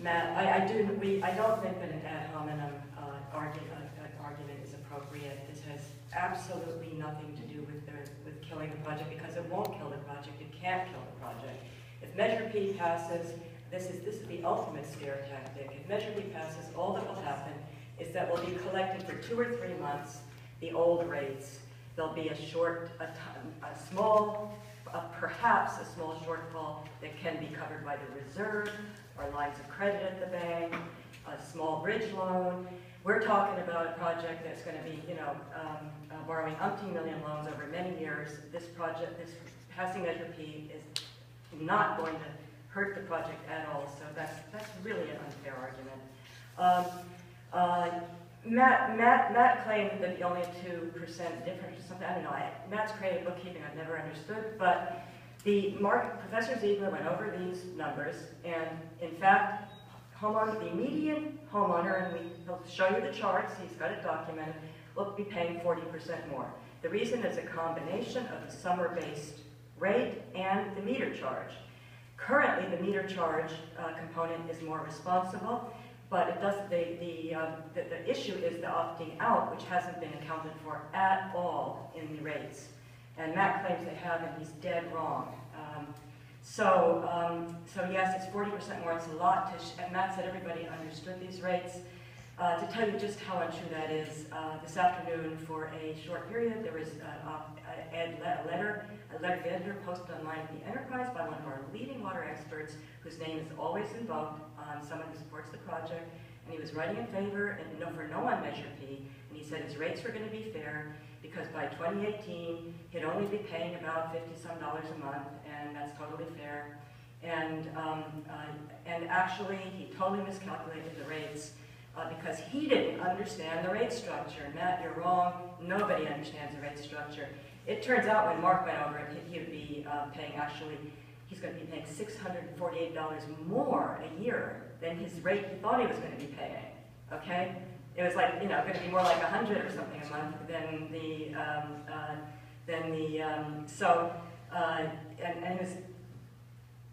Matt, I don't think that an ad hominem argument is appropriate. This has absolutely nothing to do with killing the project, because it won't kill the project. It can't kill the project. If Measure P passes, this is the ultimate scare tactic. If Measure P passes, all that will happen is that we'll be collecting for 2 or 3 months the old rates. There'll be perhaps a small shortfall that can be covered by the reserve or lines of credit at the bank, a small bridge loan. We're talking about a project that's going to be, borrowing umpteen million loans over many years. This passing Measure P is not going to hurt the project at all, so that's really an unfair argument. Matt claimed that only 2% difference or something. I don't know. Matt's creative bookkeeping I've never understood, but Professor Ziegler went over these numbers, and in fact, the median homeowner, and he'll show you the charts, he's got it documented, will be paying 40% more. The reason is a combination of the summer-based rate and the meter charge. Currently, the meter charge component is more responsible, but it does, the issue is the opting out, which hasn't been accounted for at all in the rates. And Matt claims they have, and he's dead wrong. So yes, it's 40% more. It's a lot. And Matt said everybody understood these rates. To tell you just how untrue that is, this afternoon, for a short period, there was a letter posted online at the Enterprise by one of our leading water experts, whose name is always invoked, someone who supports the project, and he was writing in favor and for no on Measure P, and he said his rates were going to be fair because by 2018 he'd only be paying about $50-some a month, and that's totally fair. And actually, he totally miscalculated the rates. Because he didn't understand the rate structure. Matt, you're wrong. Nobody understands the rate structure. It turns out when Mark went over it, he would be paying, actually, he's going to be paying $648 more a year than his rate he thought he was going to be paying. Okay? It was like, going to be more like 100 or something a month than and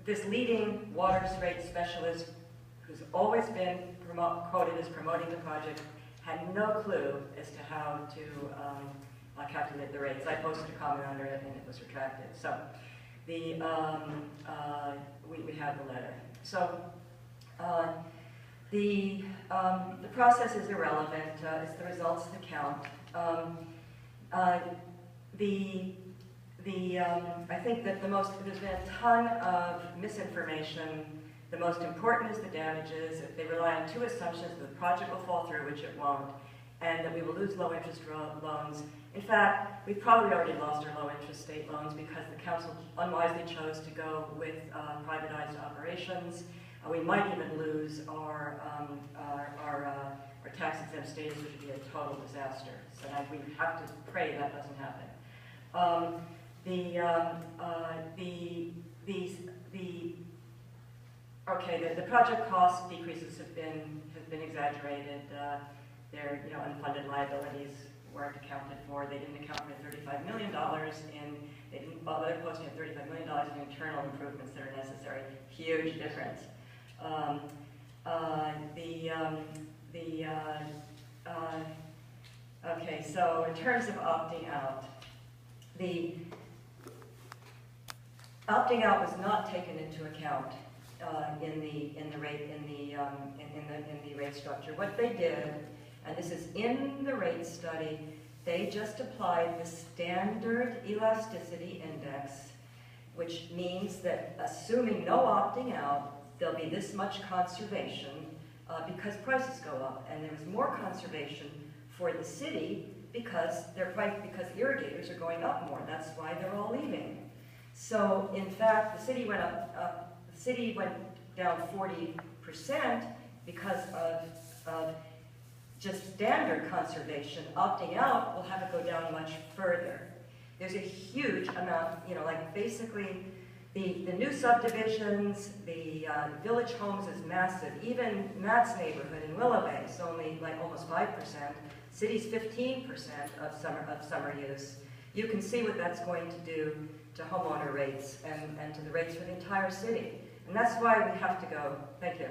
this leading water rate specialist, who's always been quoted as promoting the project, had no clue as to how to calculate the rates. I posted a comment under it and it was retracted. So we have the letter. So the process is irrelevant. It's the results that count. I think that there's been a ton of misinformation. The most important is the damages. If they rely on 2 assumptions, that the project will fall through, which it won't, and that we will lose low-interest loans. In fact, we've probably already lost our low-interest state loans because the council unwisely chose to go with privatized operations. We might even lose our tax-exempt status, which would be a total disaster. So we have to pray that doesn't happen. The project cost decreases have been exaggerated. Their unfunded liabilities weren't accounted for. They didn't account for $35 million they're posting $35 million in internal improvements that are necessary. Huge difference. Okay, so in terms of opting out, the opting out was not taken into account in the rate structure. What they did, and this is in the rate study, they just applied the standard elasticity index, which means that assuming no opting out, there'll be this much conservation because prices go up, and there's more conservation for the city because irrigators are going up more. That's why they're all leaving. So in fact, the city went the city went down 40% because of just standard conservation. Opting out will have it go down much further. There's a huge amount, basically the new subdivisions, the village homes is massive. Even Matt's neighborhood in Willow Bay is only almost 5%. City's 15% of summer use. You can see what that's going to do to homeowner rates and to the rates for the entire city. And that's why we have to go. Thank you.